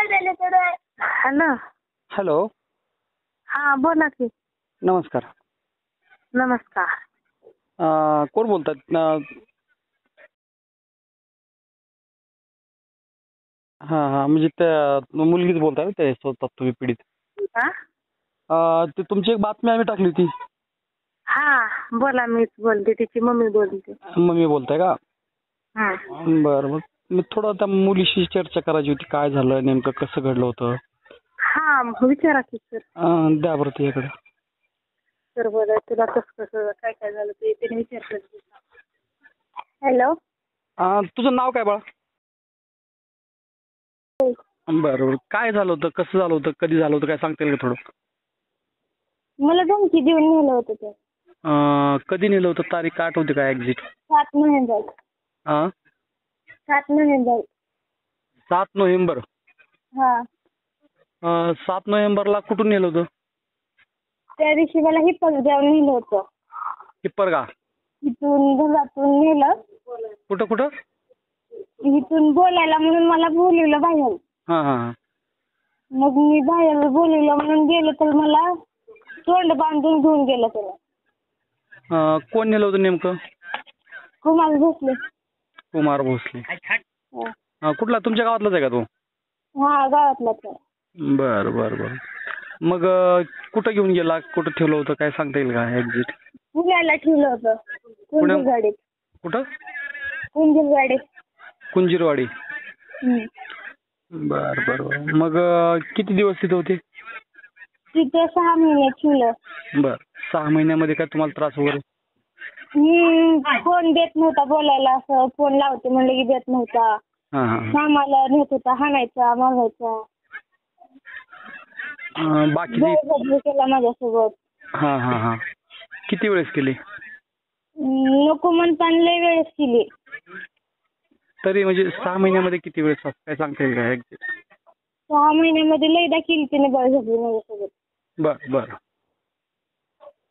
Hello. Hello. हा बोला की. नमस्कार. नमस्कार. कोण बोलतात? हां हां, म्हणजे त्या मुलगीच बोलताय ते स्वतः तुम्ही पीडित? हा ते तुमची एक बातमी आम्ही टाकली होती. हा बोला, मीच बोलते, तिची मम्मी बोलते. मम्मी बोलताय का? हा बरं. मग मी थोडं त्या मुलीशी चर्चा करायची होती. काय झालं नेमकं, कसं घडलं होतं? हा विचारा की सर. द्या बरं तुझ्याकडे. सर बोला, तुला कसं कसं काय काय झालं ते त्याने विचारलं. हॅलो. तुझं नाव काय बाळा? बरं बरं. काय झालं होतं, कसं झालं होतं, कधी झालं होतं, काय सांगता येईल का थोडं? मला धमकी देऊन नेलं होतं ते. कधी नेलं होतं, तारीख आठवते का एक्झिट? 7 नोव्हेंबर. 7 नोव्हेंबर. 7 नोव्हेंबर. हा 7 नोव्हेंबरला कुठून नेलं होतं? त्या दिवशी मला हिप्परगाव नेलं होतं. हिप्परगा? इथून घरातून नेलं. कुठं कुठं? इथून बोलायला म्हणून मला बोलवलं बाहेर. हां हां. मग मी बाहेर बोलवलं म्हणून गेलो तर मला तोंड बांधून घेऊन गेलं त्याला. कोण नेलं होतं नेमकं? कुमार भोसले. कुमार भोसले. कुठला, तुमच्या गावातलाच आहे का तो? हा गावातलाच आहे. बरं बरं बरं. मग कुठं घेऊन गेला, कुठं ठेवलं होतं, काय सांगता येईल का एक्झिट? पुण्याला ठेवलं होतं. कुंजीरवाडीत. कुठं? कुंजीरवाडी. कुंजीरवाडी. बरं बरं बरं. मग किती दिवस तिथं होते? तिथे 6 महिने ठेवलं. बरं. 6 महिन्यामध्ये काय तुम्हाला त्रास वगैरे? फोन देत नव्हता बोलायला, असं फोन लावते म्हणलं की देत नव्हता. हां हां. कामाला नेत होता, हाणायचा, मागायचा. बाकीची? बदली केला माझ्यासोबत. हां हां हां. किती वेळेस केली? नको म्हणताना लय वेळेस केली. तरी म्हणजे 6 महिन्यामध्ये किती वेळेस, काय सांगता येईल का एक्झिट? 6 महिन्यामध्ये लयदा केली तिने बळजबरी माझ्यासोबत. बरं बरं.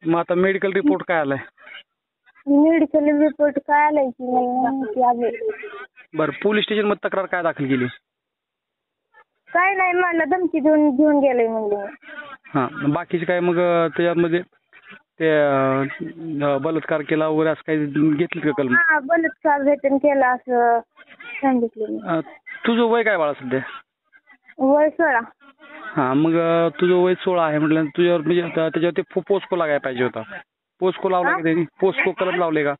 मग आता मेडिकल रिपोर्ट काय आलाय? मेडिकल रिपोर्ट काय आलाय की मला माहिती आहे. बरं. पोलीस स्टेशनमध्ये तक्रार काय दाखल केली? काय नाही, मला धमकी देऊन घेऊन गेले म्हणले. हां. बाकीचे काय मग त्याच्यामध्ये ते बलात्कार केला वगैरे असं काही घेतली का कलम? हा बलात्कार वेतन केला असं सांगितलं. तुझं वय काय बाळा सध्या? वय 16. हां. मग तुझं वय 16 आहे म्हटलं, तुझ्यावर म्हणजे त्याच्यावरती पोस्को लागायला पाहिजे होता. पोस्को लावला का त्यांनी? पोस्को कलम लावले का?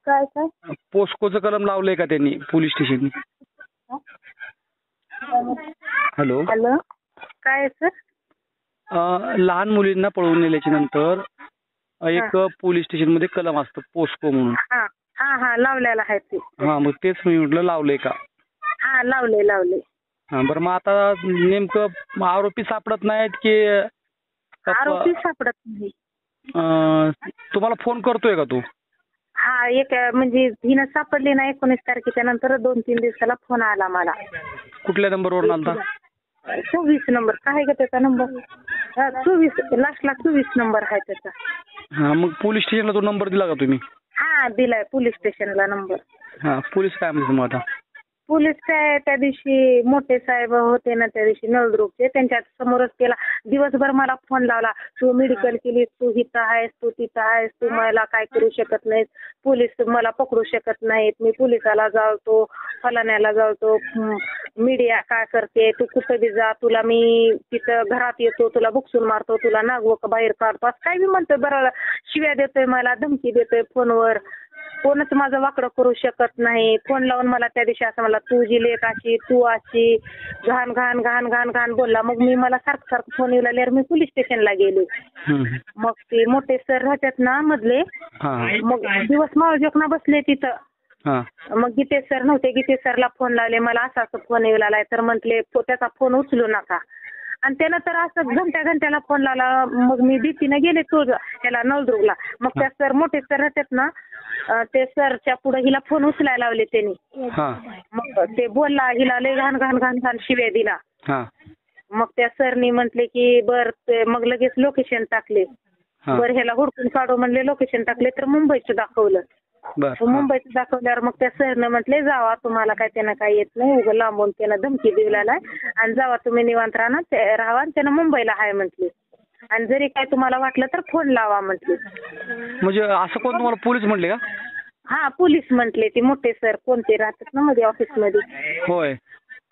काय काय? पोस्कोचं कलम लावलंय का त्यांनी पोलीस स्टेशननी? हॅलो. हॅलो. काय सर? लहान मुलींना पळवून नेल्याच्या नंतर एक पोलीस स्टेशनमध्ये कलम असतं पोस्को म्हणून. हा हा हा लावलेला आहे ते. हां. मग तेच मी म्हटलं लावलंय का? हा लावले. हां. बरं. मग आता नेमकं आरोपी सापडत नाहीत की? आरोपी सापडत नाही. तुम्हाला फोन करतोय का तू? हा एक म्हणजे हिनं सापडली ना 19 तारखेच्या नंतर 2-3 दिवसाला फोन आला मला. कुठल्या नंबरवरून आलता? 24 नंबर. काय का त्याचा नंबर? 24 लास्टला 24 नंबर आहे त्याचा. हां. मग पोलीस स्टेशनला तो नंबर दिला का तुम्ही? हा दिलाय पोलीस स्टेशनला नंबर. हां. पोलीस काय म्हणते मग आता? पोलीस काय त्या दिवशी मोठे साहेब होते ना त्या दिवशी नळदुर्गचे, त्यांच्या समोरच केला. दिवसभर मला फोन लावला, तू मेडिकल केलीस, तू इथं आहेस, तू तिथं आहेस, तू मला काय करू शकत नाहीस, पोलीस मला पकडू शकत नाहीत, मी पोलिसाला जातो, फलाण्याला जातो, मीडिया काय करते, तू कुठं बी जा, तुला मी तिथं घरात येतो, तुला बुकसून मारतो, तुला नागवक बाहेर काढतो, असं काय बी म्हणतोय. बरं शिव्या देतोय मला, धमकी देतोय फोनवर. कोणच माझं वाकडं करू शकत नाही. फोन लावून मला त्या दिवशी असं मला तुझी लेक अशी, तू अशी, घाण घाण घाण घाण घाण बोलला. मग मी सारखं फोन येऊ लागल्यावर मी पोलीस स्टेशनला गेले. मग ते मोठे सर राहतात ना मधले, मग दिवस मावळजोकना बसले तिथं. मग गीते सर नव्हते, गीते सरला फोन लावले, मला असा फोन येऊ लागलाय, तर म्हटले त्याचा फोन उचलू नका. आणि त्यानं तर असं घंट्याला फोन लावला. मग मी भीतीनं गेले त्याला नळदुर्गला. मग त्या सर मोठे सर राहतात ना, ते सरच्या पुढे हिला फोन उचलायला लावले त्यांनी. मग ते बोलला, हिला लय घाण घाण घाण घाण शिव्या दिला. मग त्या सरनी म्हटले की मग लगेच लोकेशन टाकले. ह्याला हुडकून काढू म्हणले, लोकेशन टाकले तर मुंबईचं दाखवलं. बर मुंबईत दाखवल्यावर मग त्या सरनं म्हटले जावा तुम्हाला काय त्यानं काय येत नाही उगा लांबून त्यानं धमकी दिलेला आहे आणि जावा तुम्ही निवांत राहा आणि त्यानं मुंबईला आहे म्हटले आणि जरी काय तुम्हाला वाटलं तर फोन लावा म्हटले. म्हणजे असं कोण तुम्हाला पोलीस म्हणले का? हा पोलीस म्हटले ते मोठे सर कोणते राहतात ना मध्ये ऑफिसमध्ये. होय.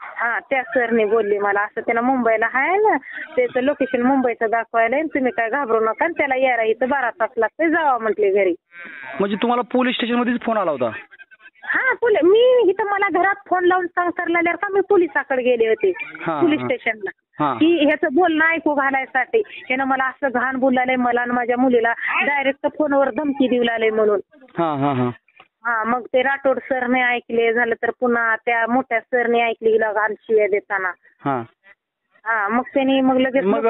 हा त्या सरने बोलले मला असं त्याला मुंबईला आहे ना त्याचं लोकेशन मुंबईचं दाखवायला आहे तुम्ही काय घाबरू नका आणि त्याला यायला इथं 12 तास लागते जावा म्हटले घरी. म्हणजे तुम्हाला पोलीस स्टेशनमध्येच फोन आला होता? हा मी इथं मला घरात फोन लावून संसार लागल्यावर का मी पोलिसाकडे गेले होते पोलीस स्टेशनला की ह्याचं बोलणं ऐकू घालायसाठी. त्यानं मला असं घाण बोललाय मला आणि माझ्या मुलीला डायरेक्ट फोनवर धमकी देऊ लागले म्हणून. हा मग ते राठोड सरने ऐकले झालं तर पुन्हा त्या मोठ्या सरने ऐकली घाण शिव्या देताना. हा मग त्यांनी मग लगेच मग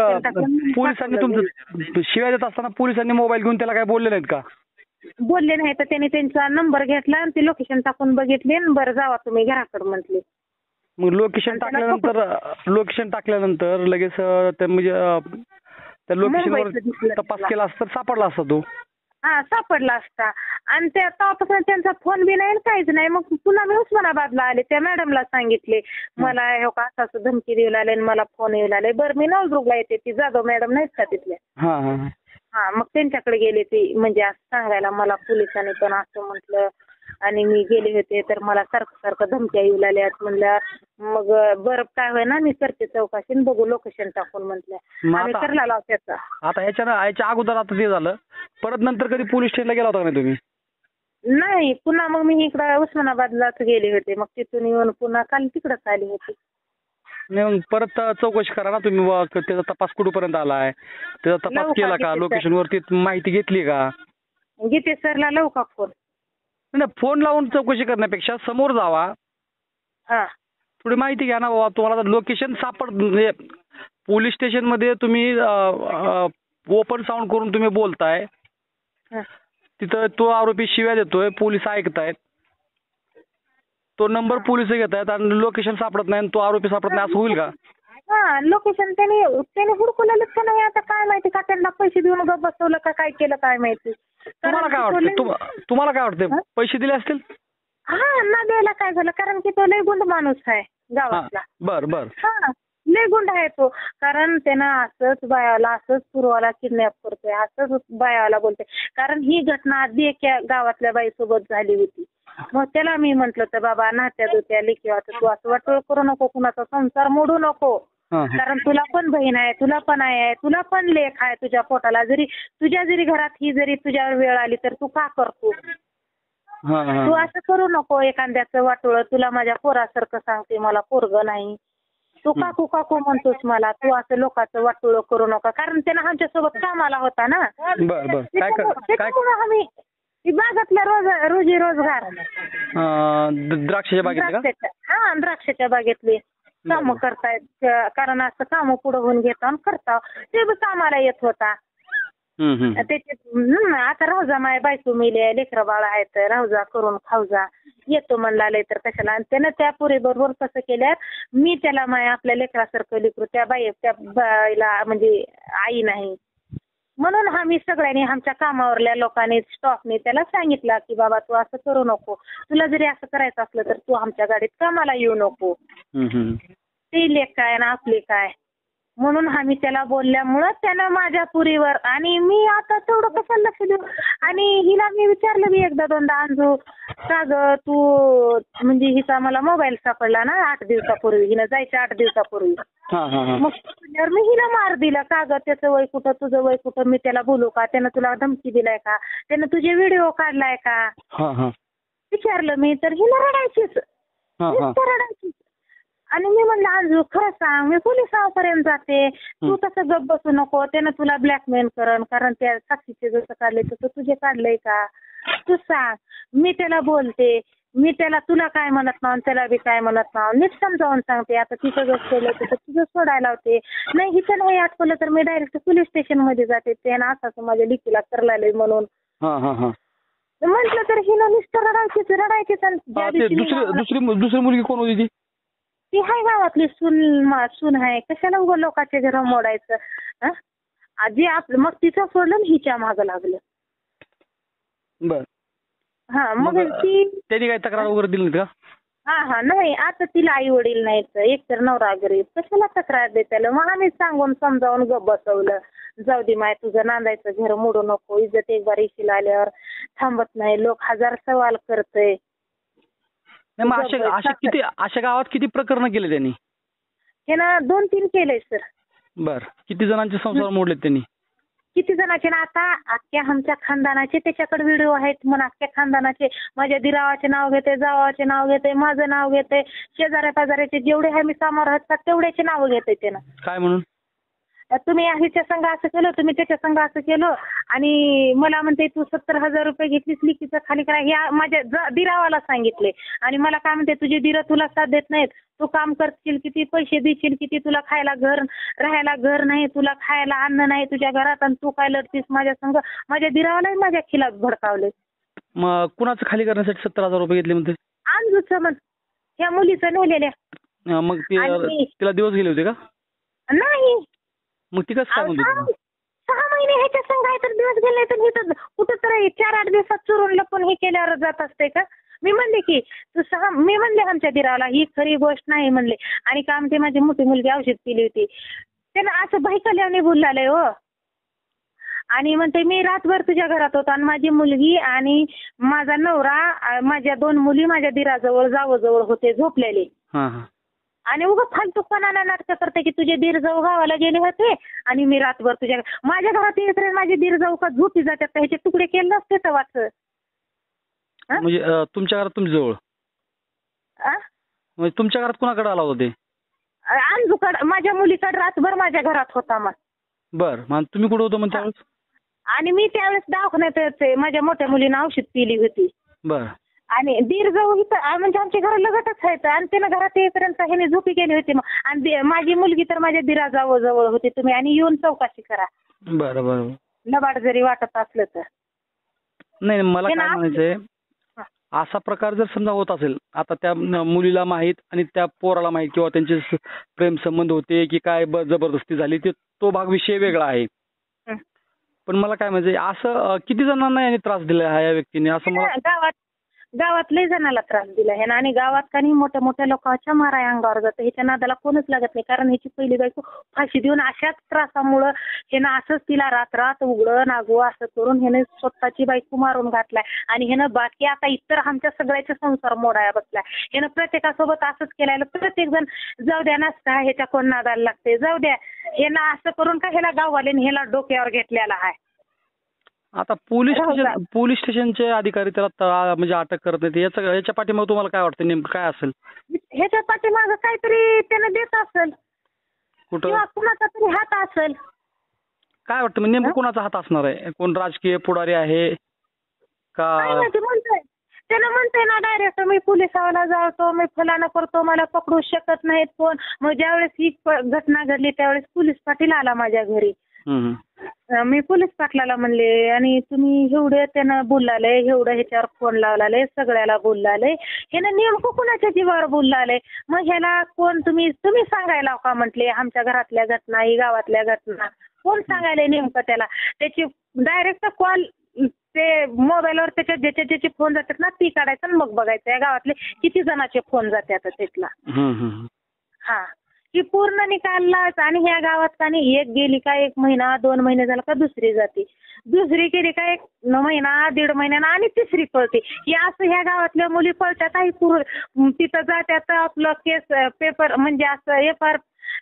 पोलिसांनी तुमचं शिव्या देत असताना पोलिसांनी मोबाईल घेऊन त्याला काय बोलले नाहीत का? बोलले नाही तर त्यांनी त्यांचा नंबर घेतला आणि ते लोकेशन टाकून बघितले आणि बरं जावा तुम्ही घराकडे म्हटले. मग लोकेशन टाकल्यानंतर लगेच ते म्हणजे त्या लोकेशनवर तपास केला असता तर सापडला असता तो. हा सापडला असता आणि त्या तेव्हापासून त्यांचा फोन बी नाही काहीच नाही. मग पुन्हा मी उस्मानाबादला आले त्या मॅडमला सांगितले मला हो का असं धमकी देऊ लागले आणि मला फोन येऊ लागले. बरं मी नवदुर्गला येते ती जाधव मॅडम नाहीत का तिथल्या. हा मग त्यांच्याकडे गेले ते म्हणजे असं सांगायला मला पोलिसांनी पण असं म्हटलं आणि मी गेले होते तर मला सारखं धमक्या येऊ लागल्यात म्हणल्या. मग बरं काय होय ना मी करते चौकशी बघू लोकेशन टाकून म्हटलं आम्ही करला लाव त्याचा. आता याच्या अगोदर आता ते झालं परत नंतर कधी पोलीस स्टेशनला गेला होता का नाही तुम्ही? नाही पुन्हा मग मी इकडं उस्मानाबादलाच गेले होते मग तिथून येऊन पुन्हा काल तिकडंच आले होते. नाही परत चौकशी करा ना तुम्ही त्याचा तपास कुठपर्यंत आलाय त्याचा तपास केला का लोकेशनवरती माहिती घेतली का? गीते सरला लावू का फोन? नाही फोन लावून चौकशी करण्यापेक्षा समोर जावा थोडी माहिती घ्या ना बाबा तुम्हाला लोकेशन म्हणजे पोलीस स्टेशन मध्ये तुम्ही ओपन साऊंड करून तुम्ही बोलताय तिथं तो आरोपी शिव्या देतोय पोलीस ऐकतायत तो नंबर पोलीस घेत आहेत आणि लोकेशन सापडत नाही तो आरोपी सापडत नाही असं होईल का? हा लोकेशन त्याने हुडकवलेलंच का नाही आता काय माहिती का त्यांना पैसे देऊन बसवलं का काय केलं काय माहिती. तुम्हाला काय वाटतं तुम्हाला काय वाटतं पैसे दिले असतील? हा ना द्यायला काय झालं कारण की तो लय गुंड माणूस आहे गावातला. बर हा लय गुंड आहे तो कारण त्यानं असंच बायाला असंच पूर्वाला किडनॅप करतोय असंच बायाला बोलतोय कारण ही घटना आधी एका गावातल्या बाईसोबत झाली होती. मग त्याला मी म्हंटल तर बाबा नात्या दुत्या लेकी तू असं वाटोळ करू नको कुणाचा संसार मोडू नको कारण तुला पण बहीण आहे तुला पण आहे तुला पण लेख आहे तुझ्या पोटाला तुझ्या जरी घरात ही जरी तुझ्यावर वेळ आली तर तू का करतो तू असं करू नको एखाद्याचं वाटोळ तुला माझ्या पोरासारखं सांगते मला पोरग नाही तू काकू काकू म्हणतोस मला तू असं लोकांचं वाटोळ करू नका कारण त्यानं आमच्यासोबत कामाला होता ना त्याच्यामुळे आम्ही बागातल्या रोजी रोजगार द्राक्षाच्या बागेतले हा द्राक्षाच्या बागेतले काम करतायत कारण असं काम पुढे होऊन घेता करता ते बी कामाला येत होता त्याचे आता राहुजा माय बायको मिले लेकरं बाळ आहेत राहुजा करून खाऊजा येतो म्हणला तर कशाला आणि त्यानं त्या पुरी बरोबर कसं केल्यावर मी त्याला माय आपल्या लेकरासारखं लेकरू त्या बाईला म्हणजे आई नाही म्हणून आम्ही सगळ्यांनी आमच्या कामावरल्या लोकांनी स्टॉफने त्याला सांगितलं की बाबा तू असं करू नको तुला जरी असं करायचं असलं तर तू आमच्या गाडीत कामाला येऊ नको ती लेक काय ना आपली काय म्हणून आम्ही त्याला बोलल्यामुळं त्यानं माझ्या पुरीवर आणि मी आता तेवढं कशाला लक्ष देऊ आणि हिला मी विचारलं मी एकदा दोनदा अंजू का ग तू म्हणजे हिचा मला मोबाईल सापडला ना 8 दिवसापूर्वी हिनं जायच्या 8 दिवसापूर्वी मग मी हिला मार दिला का ग त्याचं वय कुठं तुझं वय कुठं मी त्याला बोलू का त्यानं तुला धमकी दिलाय का त्यानं तुझे व्हिडिओ काढलाय का विचारलं मी तर हिला रडायचीच आणि मी म्हणलं अंजू खरं सांग मी पोलिसांपर्यंत जाते तू तसं गप बसू नको त्यानं तुला ब्लॅकमेल करण कारण त्या साक्षीचे जसं काढले तसं तुझे काढलंय का तू सांग मी त्याला बोलते मी त्याला तुला काय म्हणत नाही त्याला बी काय म्हणत नाही नीट समजावून सांगते आता तिचं जसं केलं तर तुझं सोडायला होते नाही हिचं नाही आठवलं तर मी डायरेक्ट पोलीस स्टेशन मध्ये जाते त्यानं असं माझ्या लिखीला करलाय म्हणून म्हटलं तर हिनं नुसतं रडायचीच दुसरी मुलगी कोण होती ती हाय गावातली सून आहे कशाला उभं लोकांच्या घर मोडायचं आजी आपलं मग तिचं सोडलं हिच्या मागं लागलं बर हा मग मग ती त्यांनी काही तक्रार वगैरे दिली नाहीत का? हा नाही आता तिला आई वडील नाहीत, एकतर नवरा गरीब, कशाला तक्रार दे त्याला. मग आम्ही सांगून समजावून गप बसवलं. जाऊ दे माय, तुझं नांदायचं घर मोडू नको, इज्जत एक बार इशील आल्यावर थांबत नाही, लोक हजार सवाल करतय. नाही मग अशा गावात किती प्रकरण केले त्यांनी? हे ना 2-3 केलंय सर. बर, किती जणांचे संसार मोडलेत त्यांनी? किती जणांचे ना, आता अख्ख्या आमच्या खानदानाचे त्याच्याकडे व्हिडिओ आहेत म्हणून, अख्ख्या खानदानाचे. माझ्या दिरावाचे नाव घेते, जावाचे नाव घेते, माझं नाव घेते, शेजाऱ्या पाजाऱ्याचे जेवढे आम्ही समोर असतात तेवढ्याचे नाव घेते त्यानं. काय म्हणून? तुम्ही ह्याच्या संघ असं केलं, तुम्ही त्याच्या संघ असं केलं, आणि मला म्हणते तू 70,000 रुपये घेतलीस लिखीचं खाली करा, ह्या माझ्या दिरावाला सांगितले. आणि मला काय म्हणते, तुझे दिरं तुला साथ देत नाहीत, तू काम करशील किती, पैसे देशील किती, तुला खायला घर, राहायला घर नाही, तुला खायला अन्न नाही तुझ्या घरात, आणि तू काय लढतीस माझ्या संघ. माझ्या दिरावालाही माझ्या खिलाफ भडकावले. मग कुणाचं खाली करण्यासाठी 70,000 रुपये घेतले म्हणते? अंजूचं म्हण, ह्या मुलीचं नेलेल्या. मग तिला दिवस गेले होते का? नाही. मग ती कसं सांगून देते? 6 महिने ह्याच्या संघ आहे तर दिवस गेले तर हे कुठं तर 4-8 दिवसात चोरून लपून हे केल्यावर जात असते का? मी म्हणले की मी म्हणले आमच्या दिराला ही खरी गोष्ट नाही म्हणले. आणि का म्हणते माझी मोठी मुलगी औषध पिली होती, त्यानं असं बायकल्याने बोललाय हो. आणि म्हणते मी रातभर तुझ्या घरात होतो, आणि माझी मुलगी आणि माझा नवरा, माझ्या 2 मुली माझ्या दिराजवळ जावजवळ होते झोपलेले. आणि उगाच फालतूपणाला नाटकं करते की तुझे दीर जाऊ गावाला गेले होते आणि मी रातभर माझ्या घरात येत माझे दीर जाऊ का झोपी जातात, ह्याचे तुकडे केले नसते तर वाच. म्हणजे तुमच्या घरात तुमच्या जवळ म्हणजे तुमच्या घरात कुणाकडे आला होता ते? अंजूकडे, माझ्या मुलीकडे रातभर माझ्या घरात होता. मग बर, मग तुम्ही कुठे होतो मग त्यावेळेस? आणि मी त्यावेळेस दवाखान्यात माझ्या मोठ्या मुलीनं औषध पिली होती. बर. आणि दीर जाऊ इथं म्हणजे आमच्या घरा लगतच आहे, आणि त्यानं घरात येईपर्यंत ह्याने झोपी गेली होती. मग आणि माझी मुलगी तर माझ्या दिरा जवळ होती. तुम्ही आणि येऊन चौकशी करा. बरं बरं. लबाड जरी वाटत असलं तर. नाही मला काय म्हणायचंय, असा प्रकार जर समजा होत असेल, आता त्या मुलीला माहित आणि त्या पोराला माहित किंवा त्यांचे प्रेम संबंध होते की काय जबरदस्ती झाली, तो भाग विषय वेगळा आहे. पण मला काय म्हणजे असं किती जणांना याने त्रास दिला या व्यक्तीने असं मला गावात लय जणाला त्रास दिला आहे ना. आणि गावात काही मोठ्या मोठ्या लोकांच्या माराय अंगावर जातं, ह्याच्या नादाला कोणच लागत नाही. कारण ह्याची पहिली बायको फाशी देऊन अशाच त्रासामुळं ह्यानं असंच तिला रात्र उघडं नागू असं करून ह्याने स्वतःची बायको मारून घातलाय. आणि ह्यानं बाकी आता इतर आमच्या सगळ्याचे संसार मोडाया बसलाय. ह्यानं प्रत्येकासोबत असंच केलं, प्रत्येक जण जाऊ द्या नसता ह्याच्या कोण नादाला लागते, जाऊ द्या ह्यानं असं करून का ह्याला गाववाले ह्याला डोक्यावर घेतलेला आहे. आता पोलीस स्टेशनचे अधिकारी त्याला म्हणजे अटक करत नाही, याच्या पाठीमागे तुम्हाला काय वाटतं नेमकं काय असेल? ह्याच्या पाठीमागे काहीतरी त्यानं देत असेल, कुठं कुणाचा तरी हात असेल. काय वाटतं म्हणजे नेमकं कुणाचा हात असणार आहे? कोण राजकीय पुढारी आहे का? त्यानं म्हणतोय ना डायरेक्ट मी पोलिसाला जातो, मी फलाना करतो, मला पकडू शकत नाहीत कोण. मग ज्यावेळेस ही घटना घडली त्यावेळेस पोलीस पाटील आला माझ्या घरी. मी पोलीस पाटलाला म्हणले, आणि तुम्ही एवढे त्यानं बोललाय, एवढं ह्याच्यावर फोन लावलाय, सगळ्याला बोललाय, ह्यानं नेमकं कुणाच्या जीवावर बोललाय? मग ह्याला कोण तुम्ही सांगायला का म्हटले, आमच्या घरातल्या घटना ही गावातल्या घटना कोण सांगायला नेमकं त्याला? त्याची डायरेक्ट कॉल ते मोबाईलवर त्याच्या ज्याचे फोन जातात ना ती काढायचं आणि मग बघायचं या गावातले किती जणांचे फोन जातात तिथला. हा की पूर्ण निकाललाच. आणि ह्या गावात का नाही एक गेली का 1 महिना 2 महिने झाला का दुसरी जाते, दुसरी गेली का 1 महिना 1.5 महिन्यानं आणि तिसरी पळते. हे असं ह्या गावातल्या मुली पळतात आहे तिथं जात्यात, आपलं केस पेपर म्हणजे असं FR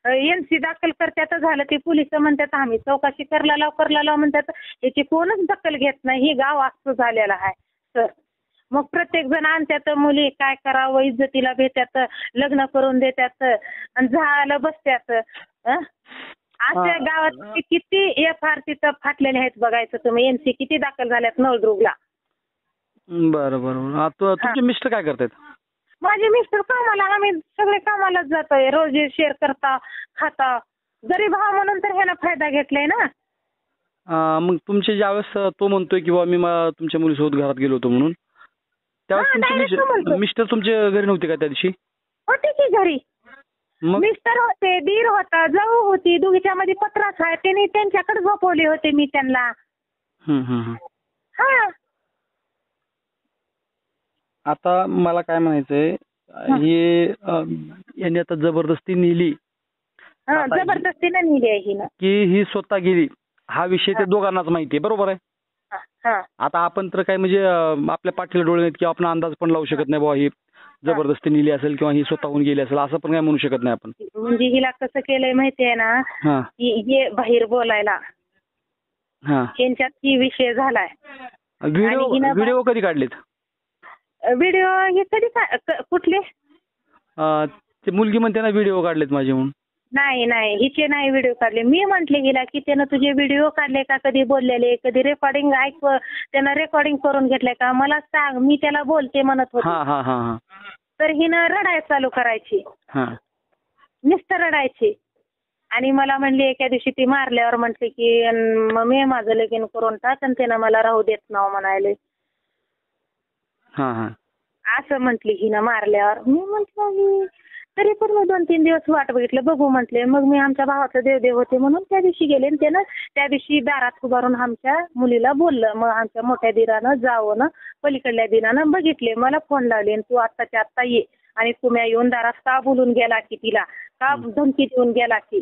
NC दाखल करतात, झालं ते पोलिस म्हणतात आम्ही चौकशी करला म्हणतात, याची कोणच दखल घेत नाही. हे गाव असं झालेलं आहे सर. मग प्रत्येक जण आणतात मुली, काय करावं, इज्जतीला भेटतात, लग्न करून देतात आणि झालं बसतात. अशा गावात किती FR तिथं फाटलेले आहेत बघायचं तुम्ही. NC किती दाखल झाल्यात नळदुर्गला. बरं बरं. तुमचे मिस्टर काय करतात? माझे मिस्टर कामाला, आम्ही सगळे कामालाच जातोय, रोज शेअर करता खाता. गरीब हा म्हणून तर ह्याला फायदा घेतलाय ना. मग तुमचे ज्यावेळेस तो म्हणतोय की मी तुमच्या मुलीसोबत घरात गेलो होतो म्हणून, त्यावेळेस मिस्टर तुमच्या घरी नव्हते का त्या दिवशी? होते की घरी. मिस्टर होते, दीर होता, जाऊ होती, दोघीच्या मध्ये पत्राच आहे, त्यांनी त्यांच्याकडे झोपवले होते मी त्यांना. हा आता मला काय म्हणायचंय, हे यांनी आता जबरदस्ती नेली, जबरदस्तीने नेली आहे हिनं. की ही स्वतः गेली, हा विषय ते दोघांनाच माहिती आहे, बरोबर आहे. आता आपण तर काय म्हणजे आपल्या पाठीला डोळे नाहीत किंवा आपण अंदाज पण लावू शकत नाही बाबा ही जबरदस्ती नेली असेल किंवा ही स्वतःहून गेली असेल, असं पण काय म्हणू शकत नाही आपण. म्हणजे हिला कसं केलंय माहितीये ना, हे बाहेर बोलायला यांच्यात ही विषय झालाय. व्हिडिओ कधी काढलेत? व्हिडिओ हे कधी कुठले? ते मुलगी म्हणते ना व्हिडिओ काढलेत माझे म्हणून. नाही हिचे नाही व्हिडिओ काढले. मी म्हंटले हिला की त्यानं तुझे व्हिडिओ काढले का, कधी बोललेले, कधी रेकॉर्डिंग त्यानं रेकॉर्डिंग करून घेतलंय का, मला सांग, मी त्याला बोलते म्हणत होते. तर हिनं रडायला चालू करायची, नुसतं रडायची. आणि मला म्हणली एका दिवशी ती मारल्यावर म्हटले की मी माझं लगीन करून टाक आणि त्यानं मला राहू देत नाव म्हणायले, असं म्हटली हिनं मारल्यावर. मी म्हटलं तरी पण मग 2-3 दिवस वाट बघितलं, बघू म्हटले. मग मी आमच्या भावाचं देवदेव होते म्हणून त्या दिवशी गेले आणि त्यानं त्या दिवशी दारात उभारून आमच्या मुलीला बोललं. मग आमच्या मोठ्या दिरानं जावं पलीकडल्या दिरानं बघितले, मला फोन लावले, तू आत्ताच्या आत्ता ये. आणि तुम्ही येऊन दारात का बोलून गेला की, तिला का धमकी देऊन गेला की,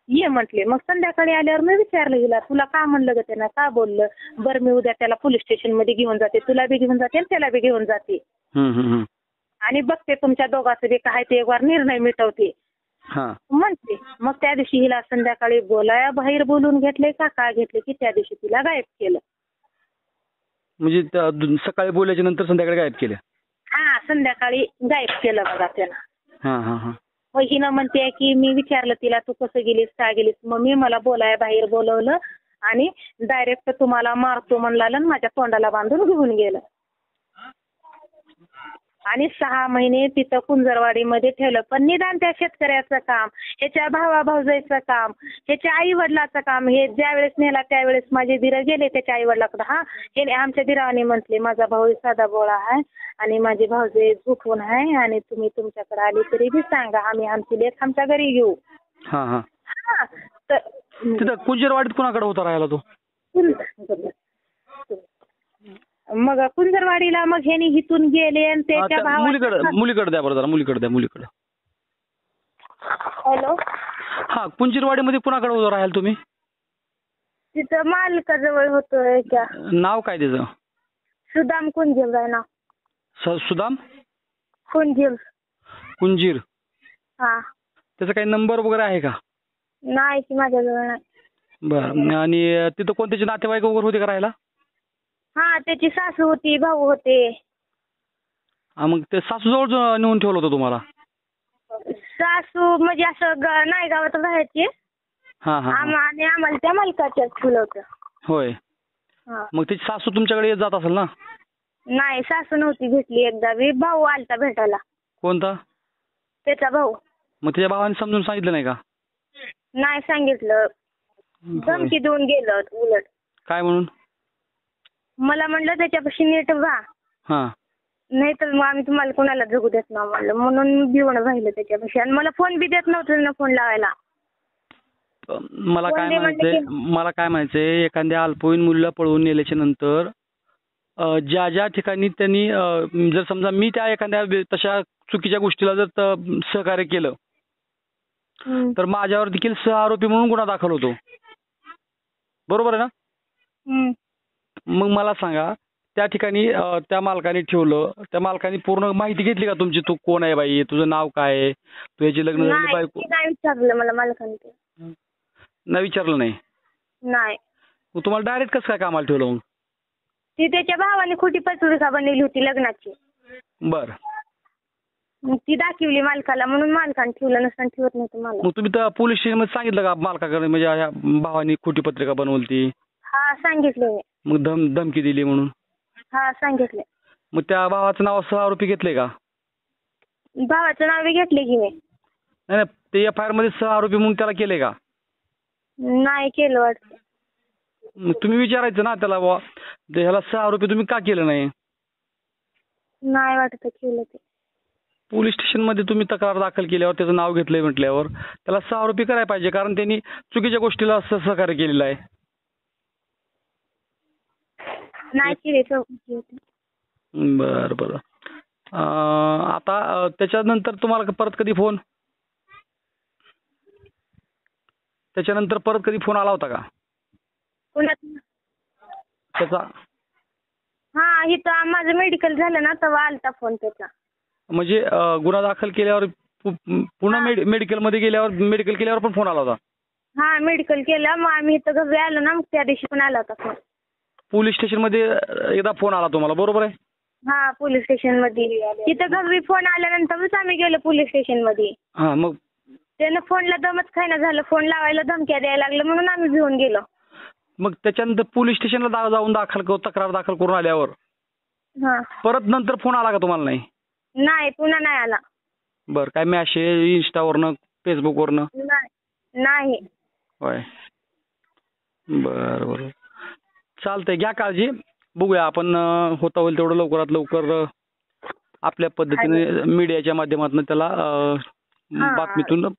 ये म्हटले. मग संध्याकाळी आल्यावर मी विचारलं हिला, तुला का म्हणलं ग त्यानं, का बोललं? बरं मी उद्या त्याला पोलीस स्टेशन मध्ये घेऊन जाते, तुला बी घेऊन जाते आणि त्याला बी घेऊन जाते आणि बघते तुमच्या दोघांचं बी काय ते एक वार निर्णय मिटवते म्हणते. मग त्या दिवशी हिला संध्याकाळी बोलाया बाहेर बोलून घेतले का काय घेतले की त्या दिवशी तिला गायब केलं. म्हणजे सकाळी बोलायच्या नंतर संध्याकाळी गायब केलं? संध्याकाळी गायब केलं बघा त्यानं. मग हिनं म्हणते की मी विचारलं तिला तू कसं गेलीस काय गेलीस, मग मी मला बोलाया बाहेर बोलवलं आणि डायरेक्ट तुम्हाला मारतो म्हणला आणि माझ्या तोंडाला बांधून घेऊन गेलं. आणि 6 महिने तिथं कुंजरवाडीमध्ये ठेवलं. पण निदान त्या शेतकऱ्याचं काम, ह्याच्या भावाभाऊजाईचं काम, ह्याच्या आई वडिलाचं काम, हे ज्या वेळेस नेला त्यावेळेस माझे दिर गेले त्याच्या आई वडिलाकडे. हे आमच्या दिराने म्हटले माझा भाऊ साधा बोळा आहे आणि माझे भाऊजे झोपून आहे आणि तुम्ही तुमच्याकडे आले तरी बी सांगा, आम्ही आमची लेक आमच्या घरी घेऊ. तर तिथं कुंजरवाडीत कुणाकडे होता राहायला तो? मग कुंजरवाडीला मग ह्यानी हिथून गेले आणि त्याच्या मुलीकडे द्या बरं जरा, मुलीकडे. हॅलो. कुंजरवाडीमध्ये कुणाकडे होता राहायला तुम्ही? तिथं मालकाजवळ होतं. नाव काय त्याचं? सुदाम कुंजीर आहे ना. सुदाम कुंजीर. त्याचा काही नंबर वगैरे आहे का? नाही की माझ्याजवळ नाही. बरं. आणि तिथं कोणत्याचे नातेवाईक वगैरे होते का राहायला? त्याची सासू होती, भाऊ होते. मग ते सासूजवळ नेऊन ठेवलं होतं तुम्हाला? सासू म्हणजे असं नाही गावात राहायचे आणि आम्हाला त्या मालकाच्या ठेवलं होतं. होय. मग त्याची सासू तुमच्याकडे येत जात असेल ना? नाही, सासू नव्हती भेटली. एकदा भाऊ आलता भेटायला. कोणता? त्याचा भाऊ. मग त्याच्या भावाने समजून सांगितलं नाही का? नाही सांगितलं, धमकी देऊन गेलं उलट. काय म्हणून? मला म्हणलं त्याच्यापाशी नीट व्हा, नाही तर मग आम्ही तुम्हाला कोणाला जगू देत ना म्हणलं. म्हणून मी भिवून राहिलं त्याच्यापाशी आणि मला फोन बी देत नव्हतं ना फोन लावायला. मला काय म्हणायचंय, एखाद्या अल्पवयीन मुलीला पळवून नेल्याच्या नंतर ज्या ठिकाणी त्यांनी जर समजा मी त्या एखाद्या तशा चुकीच्या गोष्टीला जर सहकार्य केलं तर माझ्यावर देखील सहआरोपी म्हणून गुन्हा दाखल होतो, बरोबर आहे ना? मग मला सांगा, त्या ठिकाणी त्या मालकाने ठेवलं, त्या मालकाने पूर्ण माहिती घेतली का तुमची? तू कोण आहे बाई, तुझं नाव काय आहे, तू याची लग्न झालेली बायको? नाही विचारलं मला मालकाने. नाही विचारलं? नाही. मग तुम्हाला डायरेक्ट कसं काय कामाला ठेवलं? मग ती त्याच्या भावाने खोटी पत्रिका बनवली होती लग्नाची. बरं. मग ती दाखवली मालकाला म्हणून मालकाने ठेवलं, नसताना ठेवत नव्हतं मला. मग तुम्ही तर पोलीस स्टेशनमध्ये सांगितलं का मालकाकडे म्हणजे भावाने खोटी पत्रिका बनवली? सांगितलं. मग धमकी दिली म्हणून? सांगितलं. मग त्या भावाचं नाव सहआरोपी घेतले का? भावाचं नाव बी घेतले की मी. नाही, ते FIR मध्ये सहआरोपी म्हणून त्याला केले का? नाही केलं वाटतं. मग तुम्ही विचारायचं ना त्याला, बाबा ह्याला सहआरोपी तुम्ही का केलं नाही? नाही वाटत केलं ते. पोलीस स्टेशनमध्ये तुम्ही तक्रार दाखल केल्यावर त्याचं नाव घेतलंय म्हटल्यावर त्याला सहआरोपी करायला पाहिजे, कारण त्यांनी चुकीच्या गोष्टीला सहकार्य केलेलं आहे. नाही केली. बरं. आता त्याच्यानंतर तुम्हाला परत कधी फोन त्याच्यानंतर परत कधी फोन आला होता का कुणाचा? त्याचा? हा, इथं माझं मेडिकल झालं ना तेव्हा आलता फोन त्याचा. म्हणजे गुन्हा दाखल केल्यावर पुन्हा मेडिकलमध्ये गेल्यावर मेडिकल केल्यावर पण फोन आला होता? हा, मेडिकल केलं, मग आम्ही इथं घरी आलो ना, मग त्या दिवशी पण आला होता फोन. पोलीस स्टेशनमध्ये एकदा फोन आला तुम्हाला, बरोबर आहे? हा, पोलीस स्टेशन मध्ये. इथं घरी फोन आल्यानंतरच आम्ही गेलो पोलीस स्टेशन मध्ये. हा, मग त्यानं फोनला दमच खायना झालं, फोन लावायला धमक्या द्यायला लागलं, म्हणून आम्ही घेऊन गेलो. मग त्याच्यानंतर पोलीस स्टेशनला जाऊन तक्रार दाखल करून आल्यावर हा, परत नंतर फोन आला का तुम्हाला? नाही, नाही, पुन्हा नाही आला. बरं, काय मॅसेज इंस्टावरनं फेसबुकवरनं? नाही. होय, बरं बरं, चालतंय, घ्या काळजी. बघूया आपण होता होईल तेवढं लवकरात लवकर आपल्या पद्धतीने मीडियाच्या माध्यमातून त्याला बातमीतून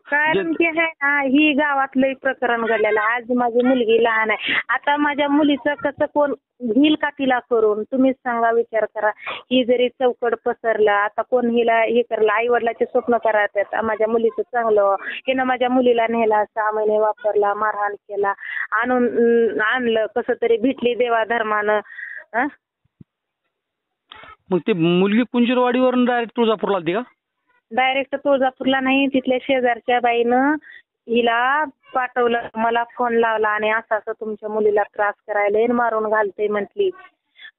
कारण की आहे ना, ही गावातलं प्रकरण घडलेलं. आज माझी मुलगी लहान आहे. आता माझ्या मुलीचं कसं कोण घेईल का तिला करून? तुम्हीच सांगा, विचार करा. ही जरी चौकड पसरला, आता कोण हिला हे करलं? आई वडिलाचे स्वप्न करायचं, माझ्या मुलीचं चांगलं. हिनं माझ्या मुलीला नेला, 6 महिने वापरला, मारहाण केला, आणलं कसं तरी, भेटली देवाधर्मानं. मग ती मुलगी कुंजीरवाडीवरून डायरेक्ट तुळजापूरला आली का? डायरेक्ट तुळजापूरला नाही, तिथल्या शेजारच्या बाईनं हिला पाठवलं, मला फोन लावला आणि असं असं तुमच्या मुलीला त्रास करायला मारून घालते म्हटली.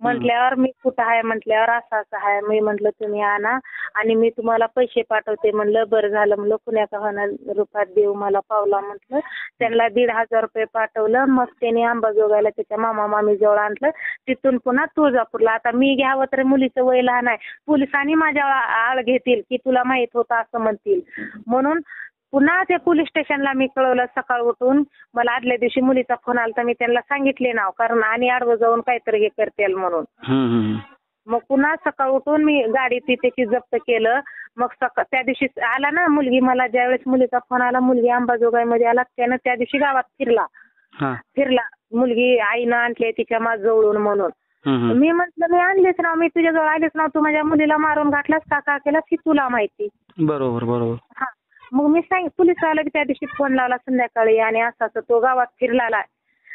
म्हटल्यावर मी कुठं आहे म्हटल्यावर असं असं आहे. मी म्हटलं तुम्ही आणा आणि मी तुम्हाला पैसे पाठवते. म्हणलं बरं झालं, म्हणलं कुणाचा होणार रुपयात देऊ मला पावला म्हटलं. त्यांना 1,500 रुपये पाठवलं. मग त्याने अंबाजोगाईला त्याच्या मामा मामी जवळ आणलं, तिथून पुन्हा तुळजापूरला. आता मी घ्यावं तर मुलीचं वय लहान आहे, पोलिसांनी माझ्या आळ घेतील की तुला माहित होतं असं म्हणतील, म्हणून पुन्हा ते पोलीस स्टेशनला मी कळवलं. सकाळ उठून मला आदल्या दिवशी मुलीचा फोन आला, तर मी त्यांना सांगितले नाव, कारण आणि आडवं जाऊन काहीतरी हे करतील म्हणून. मग पुन्हा सकाळ उठून मी गाडी तिथे जप्त केलं. मग त्या दिवशी आला ना मुलगी, मला ज्यावेळेस मुलीचा फोन आला, मुलगी अंबाजोगाईमध्ये आला, त्यानं त्या दिवशी गावात फिरला. मुलगी आईनं आणली तिच्या माझ जवळून म्हणून. मी म्हटलं मी आणलीच ना, मी तुझ्या जवळ आलीच ना, तू माझ्या मुलीला मारून घातलास का केलास ही तुला माहिती. बरोबर. हा, मग मी पोलीस आला की त्या दिवशी फोन लावला संध्याकाळी, आणि असं असं तो गावात फिरलाय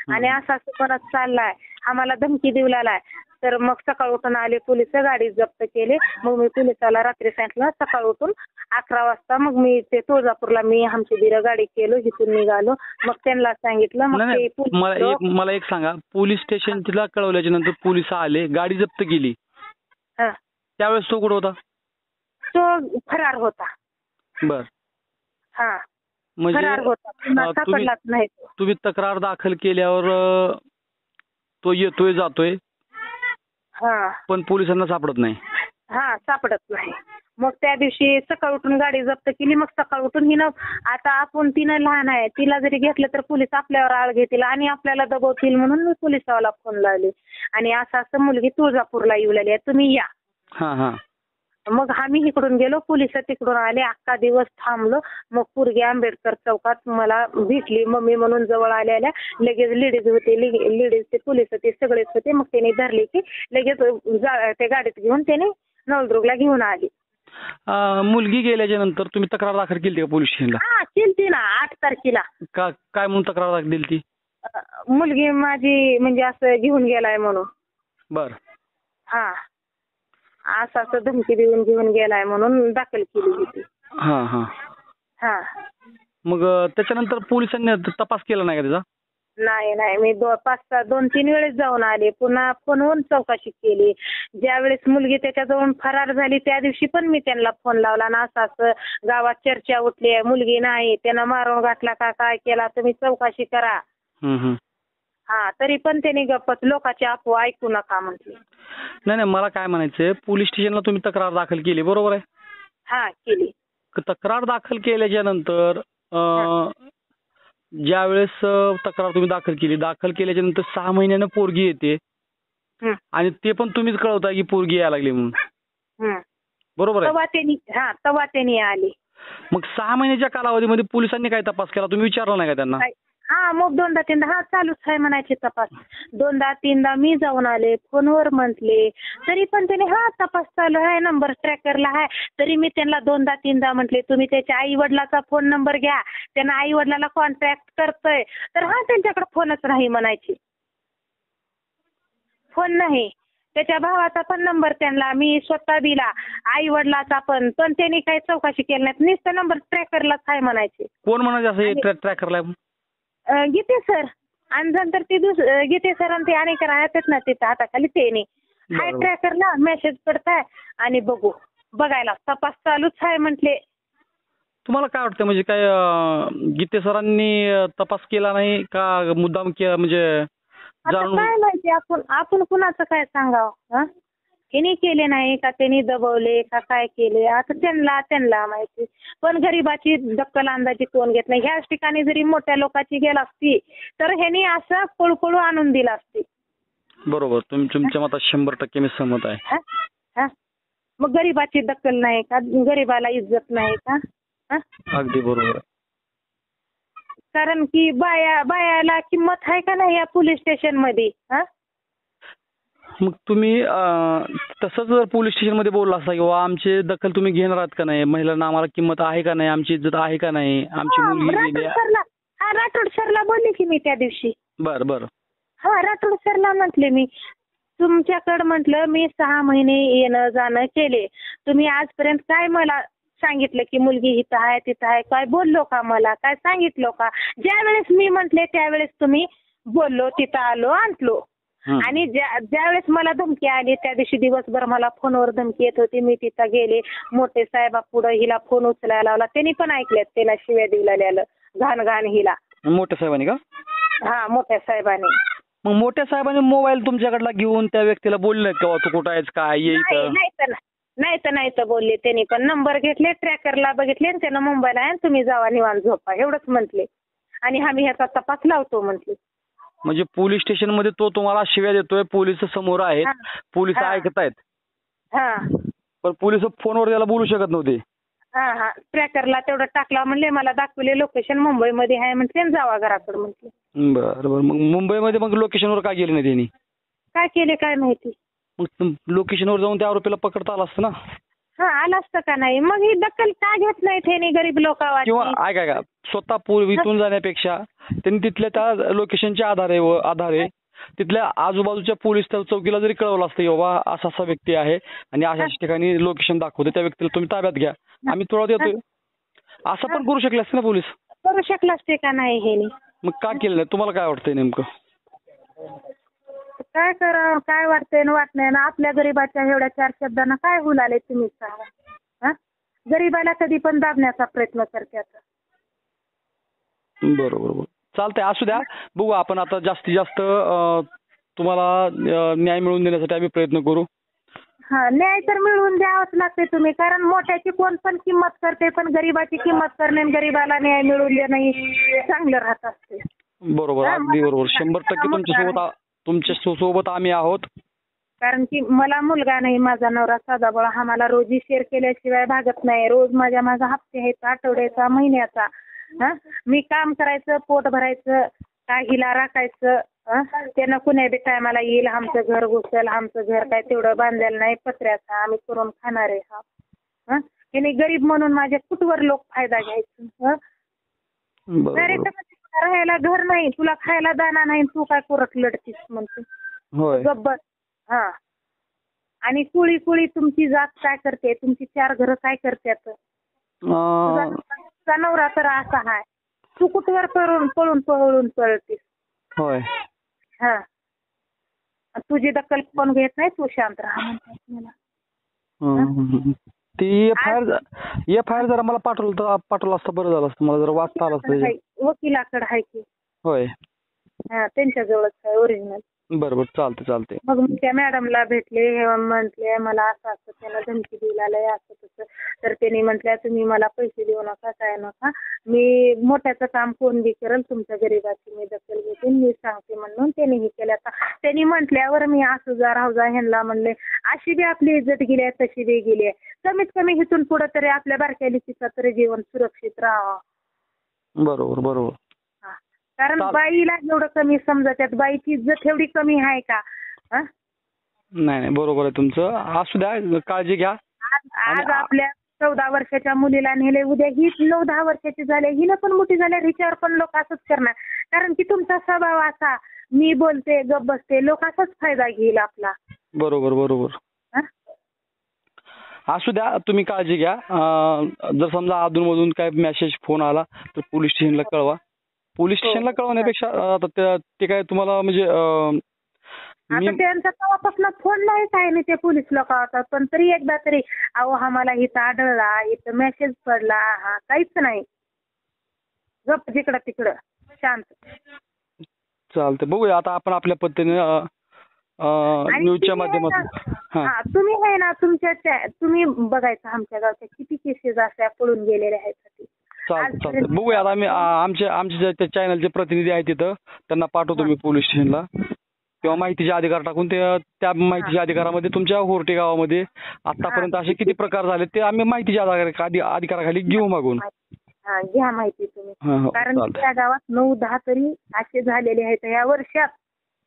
आणि असं असं परत चाललाय, आम्हाला धमकी देऊ लागलाय. तर मग सकाळ उठून आले पोलिस, गाडी जप्त केली. मग मी पोलिसाला रात्री सांगितलं, सकाळ उठून 11 वाजता मग मी ते तुळजापूरला मी आमची दिर गाडी केलो, इथून निघालो. मग त्यांना सांगितलं. मग मला एक सांगा, पोलीस स्टेशनला कळवल्याच्या नंतर पोलिस आले, गाडी जप्त केली, त्यावेळेस तो कुठं होता? तो फरार होता. बर, हा, म्हणजे फरार होता, सापडलाच नाही. तुम्ही तक्रार दाखल केल्यावर तो येतोय जातोय, पण पोलिसांना सापडत नाही. हा, सापडत नाही. मग त्या दिवशी सकाळ उठून गाडी जप्त केली. मग सकाळ उठून हिनं, आता तिनं लहान आहे, तिला जरी घेतलं तर पोलीस आपल्यावर आळ घेतील आणि आपल्याला दबवतील, म्हणून मी पोलिसाला फोन लावले. आणि असं मुलगी तुळजापूरला येऊ लागली, तुम्ही या. मग आम्ही इकडून गेलो, पोलिस तिकडून आले, अख्खा दिवस थांबलो. मग पोरगी आंबेडकर चौकात मला भेटली. मम्मी म्हणून जवळ आल्या लगेच लेडीज होते, लेडीजचे पोलीस होते, सगळेच होते. मग त्याने धरले की लगेच त्या गाडीत घेऊन त्याने नवलदुर्गला घेऊन आली. मुलगी गेल्याच्या नंतर तुम्ही तक्रार दाखल केली का पोलीस स्टेशनला? हा, केली ना, 8 तारखेला. काय म्हणून तक्रार दाखल दिली ती? मुलगी माझी म्हणजे असं घेऊन गेलाय म्हणून. बर, हा, असं धमकी देऊन घेऊन गेलाय म्हणून दाखल केली होती. मग त्याच्यानंतर पोलिसांनी तपास केला नाही का त्याचा? नाही, मी 2-3 वेळेस जाऊन आले, पुन्हा फोनवरून चौकशी केली. ज्या वेळेस मुलगी त्याच्याजवळून फरार झाली त्या दिवशी पण मी त्यांना फोन लावला ना, असं गावात चर्चा उठली आहे, मुलगी नाही, त्यानं मारून घातला का काय केला, तुम्ही चौकशी करा. हा, तरी पण त्यांनी गप्पच, लोकांची अफवा ऐकू नका म्हटले. नाही, मला काय म्हणायचंय, पोलीस स्टेशनला तुम्ही तक्रार दाखल केली, बरोबर आहे? हा, केली. तक्रार दाखल केल्याच्या नंतर ज्या वेळेस तक्रार तुम्ही दाखल केल्याच्या नंतर 6 महिन्यानं पोरगी येते आणि ते पण तुम्हीच कळवताय की पोरगी यायला लागली म्हणून, बरोबर आहे? तेव्हा त्यांनी आले. मग 6 महिन्याच्या कालावधीमध्ये पोलिसांनी काय तपास केला, तुम्ही विचारलं नाही का त्यांना? हा मग 2दा-3दा हा चालूच आहे म्हणायचे तपास. 2दा-3दा मी जाऊन आले, फोनवर म्हटले, तरी पण त्याने हा तपास चालू आहे, नंबर ट्रॅकरला आहे. तरी मी त्यांना 2दा-3दा म्हटले तुम्ही त्याच्या आई वडिलाचा फोन नंबर घ्या, त्यांना आई वडिलाला कॉन्टॅक्ट करतोय. तर हा त्यांच्याकडे फोनच नाही म्हणायचे. फोन नाही. त्याच्या भावाचा पण नंबर त्यांना मी स्वतः दिला, आई वडिलाचा पण त्यांनी काही चौकशी केली नाही, नुसतं नंबर ट्रॅकरलाच आहे म्हणायचे. कोण म्हणायचे असं ट्रॅकरला? गीते सर आणि नंतर ती गीते सर आणि ते अनेक राहतात ना तिथं हाताखाली त्यांनी हाय ट्रॅकरला मेसेज पडताय आणि बघायला तपास चालूच आहे म्हटले. तुम्हाला काय वाटतं म्हणजे काय गीते सरांनी तपास केला नाही का मुद्दाम केला म्हणजे आता काय माहिती आपण कुणाचं काय सांगावं? त्यांनी केले नाही का त्यांनी दबवले का काय केले आता त्यांना माहिती. पण गरीबाची दखल अंदाजी कोण घेत नाही. ह्याच ठिकाणी जरी मोठ्या लोकांची गेला असती तर ह्यांनी असं पळू आणून दिला असती. बरोबर. तुमच्या मतात 100% मी सहमत आहे. मग गरीबाची दखल नाही का? गरीबाला इज्जत नाही का? अगदी बरोबर. कारण की बायाला किंमत आहे का नाही या पोलीस स्टेशन मध्ये? मग तुम्ही तसंच जर पोलीस स्टेशन मध्ये बोलला असता किंवा आमची दखल तुम्ही घेणार आहात का नाही, महिलांना आम्हाला किंमत आहे का नाही, आमची इज्जत आहे का नाही, आमची मुलगी गेली. राठोड सरला बोलले की मी त्या दिवशी. बरं. राठोड सरला म्हटले मी तुमच्याकडे म्हटलं मी 6 महिने येणं जाणं केले, तुम्ही आजपर्यंत काय मला सांगितलं की मुलगी इथं आहे तिथं आहे, काय बोललो का मला, काय सांगितलं का? ज्या वेळेस मी म्हटले त्यावेळेस तुम्ही बोललो, तिथं आलो आणलो. आणि ज्या वेळेस मला धमकी आली त्या दिवशी दिवसभर मला फोनवर धमकी येत होती, मी तिथं गेले मोठे साहेबा पुढे हिला फोन उचलायला लावला, त्यांनी पण ऐकल्यात, त्याला शिव्या दिलेल्या घाण हिला. मोठ्या साहेबांनी का? हा मोठ्या साहेबांनी. मग मोठ्या साहेबांनी मोबाईल तुमच्याकडला घेऊन त्या व्यक्तीला बोलले का तू कुठं आहेस काय नाही तर बोलले. त्यांनी पण नंबर घेतले, ट्रॅकरला बघितले आणि त्यांना मुंबईला आहे तुम्ही जावा निवांत झोपा एवढंच म्हटले. आणि आम्ही ह्याचा तपास लावतो म्हटले. म्हणजे पोलीस स्टेशन मध्ये तो तुम्हाला शिव्या देतोय, पोलीस समोर आहेत, पोलीस ऐकतायत. पण पोलीस फोनवर त्याला बोलू शकत नव्हते. ट्रॅकरला तेवढं टाकला म्हणले, मला दाखवले लोकेशन मुंबईमध्ये आहे म्हटले, जावा घराकडे म्हटले. बरं. मग मुंबईमध्ये मग लोकेशनवर काय गेले नाही त्यांनी? काय केले काय माहिती. मग लोकेशनवर जाऊन त्या आरोपीला पकडता आलं असतं ना. आलं असतं का नाही. मग ही दखल का घेत नाही त्यांनी गरीब लोकांवर? किंवा ऐका स्वतः इथून जाण्यापेक्षा त्यांनी तिथल्या त्या लोकेशनच्या आधारे तिथल्या आजूबाजूच्या पोलीस चौकीला जरी कळवलं असतं की बाबा असा व्यक्ती आहे आणि अशा ठिकाणी लोकेशन दाखवते, त्या व्यक्तीला तुम्ही ताब्यात घ्या, आम्ही तुला देतोय, असं पण करू शकले असते ना पोलीस? करू शकला असते का नाही हे? मग का केलं नाही? तुम्हाला काय वाटतंय नेमकं? काय करा काय वाटतंय ना वाट नाही ना. आपल्या गरीबाच्या एवढ्या 4 शब्दांना काय हुलाले तुम्ही सांगा. गरीबाला कधी पण दाबण्याचा प्रयत्न करतात. बरोबर. चालतंय, असू द्या, बघू आपण आता जास्तीत जास्त तुम्हाला न्याय मिळवून देण्यासाठी आम्ही प्रयत्न करू. न्याय तर मिळवून द्यावंच लागते तुम्ही, कारण मोठ्याची कोण पण किंमत करते, पण गरीबाची किंमत करणे आणि गरीबाला न्याय मिळवून देणं चांगलं राहत असते. बरोबर, अगदी बरोबर. 100% तुमच्या सोबत आम्ही आहोत. कारण की मला मुलगा नाही, माझा नवरा साधाबळा, हा मला रोजी शेअर केल्याशिवाय भागत नाही. रोज माझ्या हप्ते आहेत, आठवड्याचा, महिन्याचा. मी काम करायचं, पोट भरायचं, काय हिला राखायचं. त्यानं कुण्या बी टायमाला येईल, आमचं घर घुसल, आमचं घर काय तेवढं बांधलेलं नाही पत्र्याचं, आम्ही करून खाणारे. याने गरीब म्हणून माझ्या कुठवर लोक फायदा घ्यायचं. राहायला घर नाही, तुला खायला दाना नाही, तू काय करत लढतीस म्हणतो गब्बर. आणि कुळी तुमची जात काय करते, तुमची 4 घरं काय करतात. नवरा तर असा आहे, तू कुठवर पळून पळतीस. होय. तुझी दखल कोण घेत नाही, तू शांत राहा म्हणतात मला. ती एफ.आय.आर जरा मला पाठवलं असतं बरं झालं असतं, मला जरा वाचता आलं असतं. वकिलाकडे आहे की? होय. त्यांच्याजवळच आहे ओरिजिनल. बरोबर, चालते. मग मी त्या मॅडमला भेटले, म्हटले मला असं त्यानं धमकी दिलेलं असं तसं. तर त्यांनी म्हटल्या तुम्ही मला पैसे देऊ नका, काय नका, मी मोठ्याचं काम कोण बी करेल, तुमच्या गरीबाची मी दखल घेते, मी सांगते म्हणून त्यांनी हे केलं. त्यांनी म्हटल्यावर मी असं राहू जा ह्यांना म्हणले, अशी बी आपली इज्जत गेली आहे तशी बी गेली आहे, कमीत कमी इथून पुढे तरी आपल्या बारक्या लिखीचं तरी जीवन सुरक्षित राहावं. बरोबर. कारण बाईला एवढं कमी समजतात, बाईची इज्जत एवढी कमी आहे का? हं? नाही नाही, बरोबर आहे तुमचं. असू द्या, काळजी घ्या. आज आपल्या 14 वर्षाच्या मुलीला नेले, उद्या ही 9-10 वर्षाची झाली, हिला पण मोठी झाल्या, हिच्यावर पण लोक असंच करणार. कारण की तुमचा स्वभाव असा, मी बोलते गप बसते, लोक असाच फायदा घेईल आपला. बरोबर बरोबर. हं? असू द्या, तुम्ही काळजी घ्या. जर समजा अधूनमधून काय मेसेज फोन आला तर पोलीस स्टेशनला कळवा. पोलीस स्टेशनला कळवण्यापेक्षा ते काय तुम्हाला म्हणजे आता त्यांचा तेव्हापासून फोन नाही काय नाही ते पोलीस लोक होतात, पण तरी एकदा तरी अहो आम्हाला इथं आढळला, इथं मेसेज पडला, हा काहीच नाही. गप जिकडं तिकडं शांत. चालतंय, बघूया आता आपण आपल्या पद्धतीने न्यूजच्या माध्यमातून. तुम्ही आहे ना तुम्ही बघायचं आमच्या गावच्या किती केसेस अशा पळून गेलेल्या आहेत. चालतंय, बघूया आता आम्ही आमचे जे चॅनलचे प्रतिनिधी आहेत तिथं त्यांना पाठवतो मी पोलीस स्टेशनला किंवा माहितीचे अधिकार टाकून त्या माहितीच्या अधिकारामध्ये तुमच्या होर्टे गावामध्ये आतापर्यंत असे किती प्रकार झाले ते आम्ही माहितीच्या अधिकाराखाली घेऊ मागून. घ्या माहिती तुम्ही, कारण त्या गावात 9-10 तरी असे झालेले आहेत या वर्षात.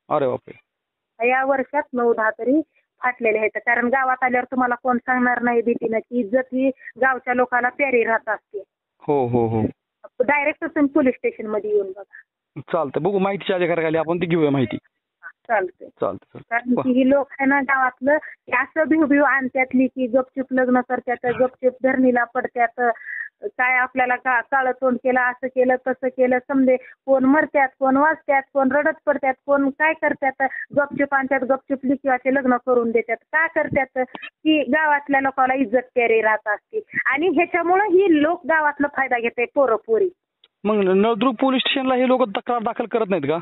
अरे बापरे. या वर्षात 9-10 तरी फाटलेले आहेत. कारण गावात आल्यावर तुम्हाला कोण सांगणार नाही भीतीनं की इज्जत ही गावच्या लोकांना प्यारी राहत असते. हो हो हो. डायरेक्ट तुम्ही पोलीस स्टेशन मध्ये येऊन बघा. चालतंय, बघू माहितीच्या अधिकाराखाली आपण ती घेऊया माहिती. चालतंय. कारण की ही लोक आहे ना गावातलं असं भिव आणत्यातली की गपचूप लग्न करतात, गपचूप धरणीला पडत्यात, काय आपल्याला काळं तोंड केलं, असं केलं तसं केलं, समजे कोण मरत्यात, कोण वाचत्यात, कोण रडत पडत्यात, कोण काय करतात, गपचूप आणतात, गपचूप लिखीवाचे लग्न करून देतात. का करतात की गावातल्या लोकांना इज्जत प्यारी राहत असते आणि ह्याच्यामुळे ही लोक गावातला फायदा घेते पोरं पोरी. मग नळदुर्ग पोलीस स्टेशनला हे लोक तक्रार दाखल करत नाहीत का?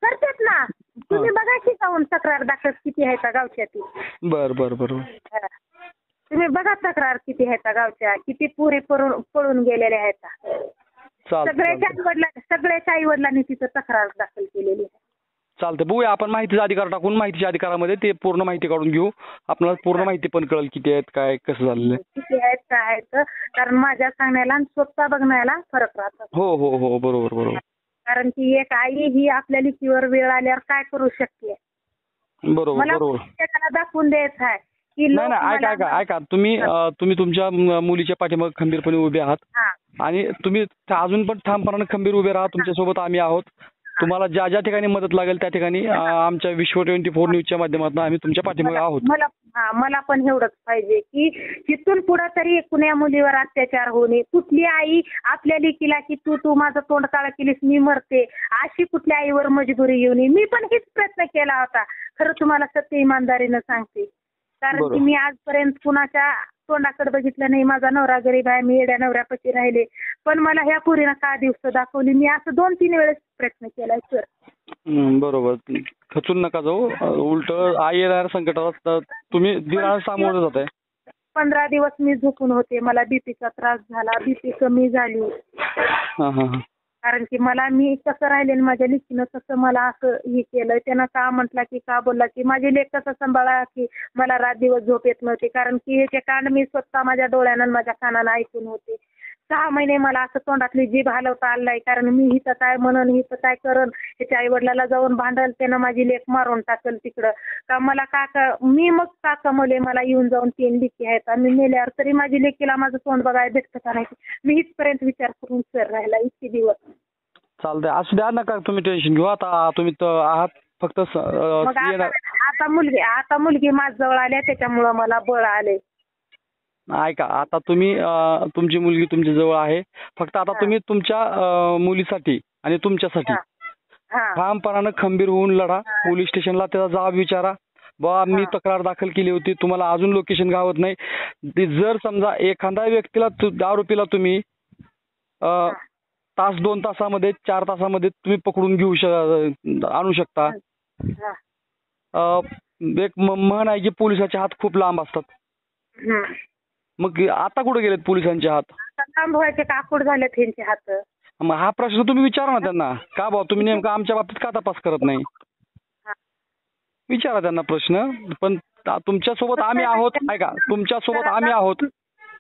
करतात ना, तुम्ही बघा की जाऊन तक्रार दाखल किती आहे का गावच्या ती. बर बर बर. तुम्ही बघा तक्रार किती आहेत गावच्या, किती पुरी पळून गेलेल्या आहेत. सगळ्याच्या आई वडिलांनी तिथं तक्रार दाखल केलेली आहे. चालतंय, बघूया आपण माहितीचा अधिकार टाकून माहितीच्या अधिकारामध्ये ते पूर्ण माहिती काढून घेऊ. आपल्याला पूर्ण माहिती पण कळेल किती आहेत, काय कसं झालेलं आहे, किती आहेत काय आहेत. कारण माझ्या सांगण्याला आणि स्वतः बघण्याला फरक राहतो. हो हो हो, बरोबर बरोबर. कारण की एक आई ही आपल्या लेकीवर वेळ आल्यावर काय करू शकते. बरोबर बरोबर. मला दाखवून द्यायचं आहे की नाही ऐका तुम्ही तुमच्या मुलीच्या पाठीमागे खंबीरपणे उभे आहात आणि तुम्ही अजून पण ठामपणाने खंबीर उभे राहा. तुमच्यासोबत आम्ही आहोत. तुम्हाला ज्या ज्या ठिकाणी मदत लागेल त्या ठिकाणी आमच्या विश्व 24 न्यूजच्या माध्यमातून आम्ही तुमच्या पाठीमागे आहोत. मला पण एवढंच पाहिजे की तिथून पुढे तरी कुण्या मुलीवर अत्याचार होऊ नये. कुठली आई आपल्या लेकीला की तू माझं तोंड काळं केलीस मी मरते अशी कुठल्या आईवर मजबुरी येऊ नये. मी पण हेच प्रयत्न केला होता. खरं तुम्हाला सत्य इमानदारीनं सांगते. कारण की मी आजपर्यंत कुणाच्या तोंडाकडे बघितलं नाही. माझा नवरा गरीब आहे, मी येड्या नवऱ्यापाशी राहिले, पण मला ह्या पोरीनं का दिवस दाखवली. मी असं 2-3 वेळेस प्रयत्न केलाय सर. बरोबर, खचून नका जाऊ. उलट आई येणाऱ्या संकटाला तुम्ही दिनानं सामोरं जात आहे. 15 दिवस मी झोपून होते. मला बीपीचा त्रास झाला, बीपी कमी झाली. कारण की मी कसं राहिले माझ्या लेकीनं तसं मला असं हे केलं. त्यानं का म्हटला की का बोलला की माझी लेक कसं सांभाळा की मला रात दिवस झोप येत नव्हती. कारण की ह्याचे कांड मी स्वतः माझ्या डोळ्यानं माझ्या कानानं ऐकून होते. 6 महिने मला असं तोंडातली जीभ हलवता आलं नाही. कारण मी हिचं काय म्हणन, हिचं काय करन, ह्याच्या आई वडिलाला जाऊन भांडल, त्यानं माझी लेक मारून टाकल तिकडं का मला मी मग का कमवले. मला येऊन जाऊन 3 लेकी आहेत आणि मेल्यावर तरी माझी लेकीला माझं तोंड बघायला भेटतं का नाही. मी इथपर्यंत विचार करून सर राहिला इतके दिवस. चालतंय, असू द्या, नका तुम्ही टेन्शन घेऊ. आता तुम्ही आहात फक्त आता मुलगी माझ्याजवळ आल्या त्याच्यामुळं मला बळ आले. ऐका, आता तुमची मुलगी तुमच्या जवळ आहे. फक्त आता तुम्ही तुमच्या मुलीसाठी आणि तुमच्यासाठी ठामपणानं खंबीर होऊन लढा. पोलीस स्टेशनला त्याचा जाब विचारा. मी तक्रार दाखल केली होती, तुम्हाला अजून लोकेशन गावत नाही. जर समजा एखाद्या व्यक्तीला आरोपीला तुम्ही तास 2 तासामध्ये 4 तासामध्ये तुम्ही पकडून आणू शकता. एक म्हण आहे की पोलिसाचे हात खूप लांब असतात. मग आता कुठे गेलेत पोलिसांचे हात? लांब व्हायचे काकूड झालेत त्यांचे हात. मग हा प्रश्न तुम्ही विचारा ना त्यांना. का भाऊ तुम्ही नेमका आमच्या बाबतीत का तपास करत नाही? विचारा त्यांना प्रश्न. पण तुमच्यासोबत आम्ही आहोत. ऐका, तुमच्यासोबत आम्ही आहोत.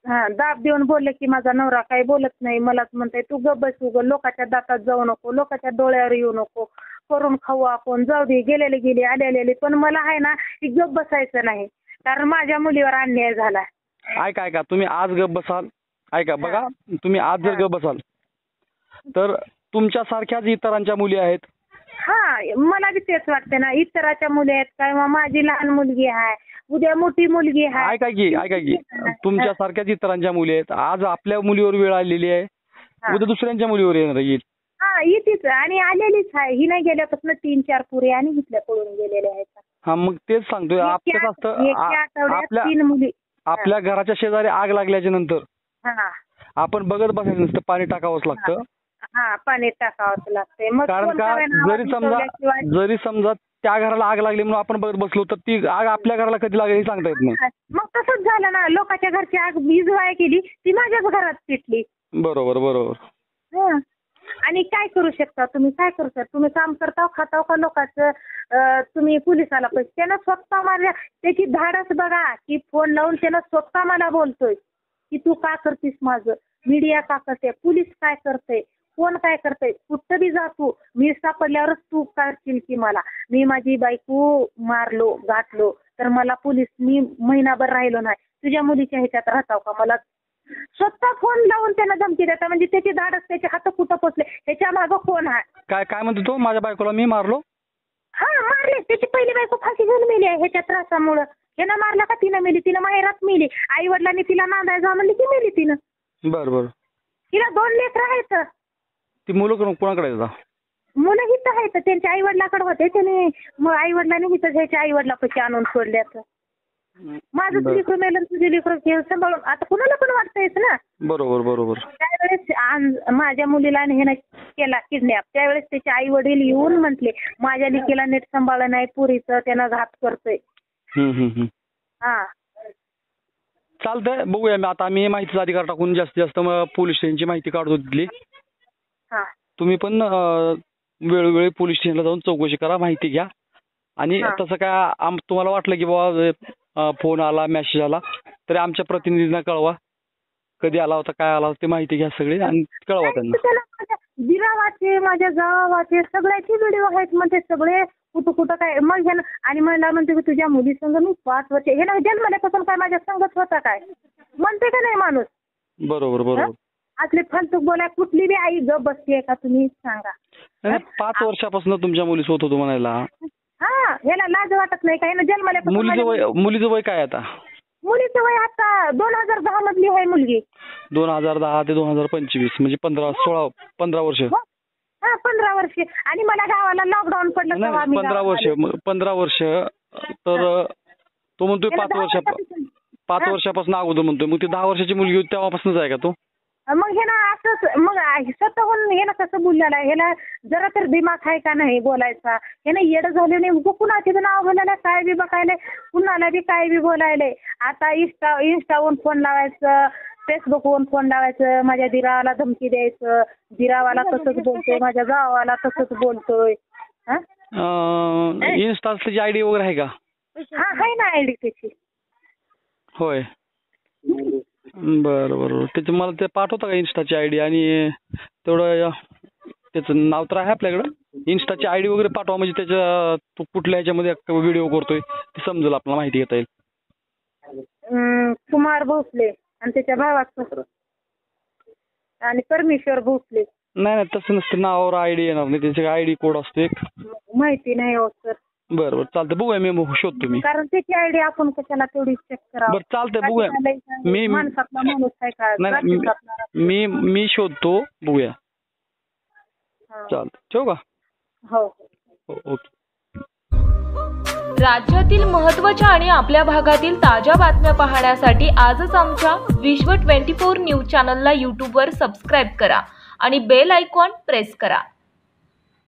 दाब देऊन बोलले की माझा नवरा काही बोलत नाही, मलाच म्हणताय तू गप्प बस, उगं लोकांच्या दातात जाऊ नको, लोकांच्या डोळ्यावर येऊ नको, करून खाऊ आपण, जाऊ दे, गेलेले गेले, आलेले. पण मला आहे ना की गप्प बसायचं नाही, कारण माझ्या मुलीवर अन्याय झाला. ऐका तुम्ही आज गप्प बसाल, ऐका बघा, तुम्ही आज जर गप्प बसाल तर तुमच्यासारख्याच इतरांच्या मुली आहेत. मला बी तेच वाटते ना, इतराच्या मुली आहेत किंवा माझी लहान मुलगी आहे, उद्या मोठी मुलगी आहे. ऐका की तुमच्यासारख्याच इतरांच्या मुली आहेत. आज आपल्या मुलीवर वेळ आलेली आहे, उद्या दुसऱ्यांच्या मुलीवर येईल. येतेच आणि आलेलीच आहे. ही नाही गेल्यापासून 3-4 पुरे आणि इथल्या पळून गेलेल्या आहेत. मग तेच सांगतोय, आपल्याच असतं आपल्या घराच्या शेजारी आग लागल्याच्या नंतर आपण बघत बसायचं नसतं, पाणी टाकावंच लागतं. पाणी टाकावंच लागतंय. कारण का जरी समजा त्या घराला आग लागली म्हणून आपण बघत बसलो तर ती आग आपल्या घराला कधी लागेल हे सांगता येत नाही. मग तसंच झालं ना, लोकांच्या घरची आग विझवाय केली, ती माझ्याच घरात पेटली. बरोबर. आणि काय करू शकता तुम्ही, काय करू शकता तुम्ही? काम करता खाताव का लोकांचं? तुम्ही पोलिसाला पैसे, त्यानं स्वतः माझ्या त्याची धाडस बघा की फोन लावून त्यानं स्वतः मला बोलतोय की तू का करतीस, माझं मीडिया का करते, पोलीस काय करते, कोण काय करतंय, कुठं बी जा तू, मी सापडल्यावरच तू करशील की मला. मी माझी बायको मारलो गाठलो तर मला पोलीस, मी महिनाभर राहिलो नाही, तुझ्या मुलीच्या ह्याच्यात राहताव का? मला स्वतः फोन लावून त्यांना धमकी देता, म्हणजे त्याची धाडस, त्याचे हात कुठं पोचले, ह्याच्या मागं कोण आहे? काय म्हणतो तो? माझ्या बायकोला मी मारलो? मारले. त्याची पहिली बायको फाशी घेऊन मेली आहे ह्याच्या त्रासामुळं. ह्यानं मारला का तिनं मेली? तिनं माहेरात मेली. आई वडिलांनी तिला नांदाय जा म्हणली की मेली तिनं. बरं. तिला 2 लेकरं आहेत. ती मुलं कोणाकडे आहेत? मुलं हिथं आहेत, त्यांच्या आई वडिलाकडे होते, त्याने मग आई वडिलांनी हिथं ह्याच्या आई वडिलापाशी आणून सोडल्याचं. माझं लेकरं मेलं, तुझे लेकरं सांभाळून, आता कुणाला पण वाटतंयच ना. बरोबर. त्यावेळेस माझ्या मुलीला ह्यानं केला किडनॅप, त्यावेळेस त्याचे आई वडील येऊन म्हटले माझ्या लेकीला नीट सांभाळलं नाही, पुरीचं त्यानं घात करतोय. चालतंय, बघूया. आता आम्ही माहितीचा अधिकार टाकून जास्तीत जास्त पोलीस स्टेशनची माहिती काढतो तिथली. तुम्ही पण वेळोवेळी पोलीस स्टेशनला जाऊन चौकशी करा, माहिती घ्या. आणि तसं काय तुम्हाला वाटलं की बाबा फोन आला, मेसेज आला, तरी आमच्या प्रतिनिधींना कळवा, कधी आला होता, काय आला होता, ती माहिती घ्या सगळी आणि कळवा त्यांना. बिरावाचे, माझ्या गावाचे सगळ्याची व्हिडिओ आहेत म्हणते, सगळे कुठं काय. मग आणि मला म्हणते की तुझ्या मुली संग मी 5 वर्ष, हे ना जन्मल्यापासून काय माझ्या संगत होता काय म्हणते का नाही माणूस? बरोबर. असले फालतूक बोलाय, कुठली बी आई गप बसते का तुम्ही सांगा? 5 वर्षापासून तुमच्या मुली सोबत होतो म्हणायला. ह्याला लाज वाटत नाही काय ना? जन्मल्यापासून. मुलीचं वय काय आता? मुलीचं वय आता 2010 मधली आहे मुलगी. 2010 ते 2025 म्हणजे 15 वर्ष. 15 वर्ष. आणि मला गावाला लॉकडाऊन पडलं तेव्हा 15 वर्ष. तर तो म्हणतोय 5 वर्षापासून अगोदर म्हणतोय. मग ती 10 वर्षाची मुलगी होती तेव्हापासूनच आहे का तो? मग हे ना असंच, मग स्वतःहून हे ना कसं बोललेला आहे, ह्याला जरा तर दिमाग आहे का नाही बोलायचा? हे ना येडं झाले नाही, कुणाचं नाव बोलायला, काय बी बघायला, कुणाला बी काय बी बोलायला. आता इंस्टावरून फोन लावायचं, फेसबुकवरून फोन लावायचं, माझ्या दिरावाला धमकी द्यायचं, दिरावाला तसंच बोलतोय, माझ्या गावाला तसंच बोलतोय. इंस्टाची आयडी वगैरे आहे का? आहे ना आयडी त्याची. होय. बरं. त्याचं मला ते पाठवता का इंस्टाची आयडी? आणि तेवढं त्याचं नाव तर आहे आपल्याकडं. इंस्टाची आयडी वगैरे पाठवा, म्हणजे त्याच्या तू कुठल्या ह्याच्यामध्ये व्हिडिओ करतोय ते समजेल, आपल्याला माहिती घेता येईल. कुमार भोसले आणि त्याच्या भावाचं आणि परमेश्वर भोसले. नाही तसं नसतं, नावावर आयडी येणार नाही, त्याची आयडी कोड असतो एक. माहिती नाही हो सर. बरं चालतंय, बघूया मी शोधतो मी. कारण त्याची आयडी आपण कशाला तेवढी चेक करावं? बरं चालतंय, बघूया. मी शोधतो, बघूया. चालतंय, ठेवू का? हो. ओके. राज्यातील महत्त्वाच्या आणि आपल्या भागातील ताज्या बातम्या पाहण्यासाठी आजच आमच्या विश्व 24 न्यूज चॅनलला यूट्यूबवर सबस्क्राईब करा आणि बेल आयकॉन प्रेस करा.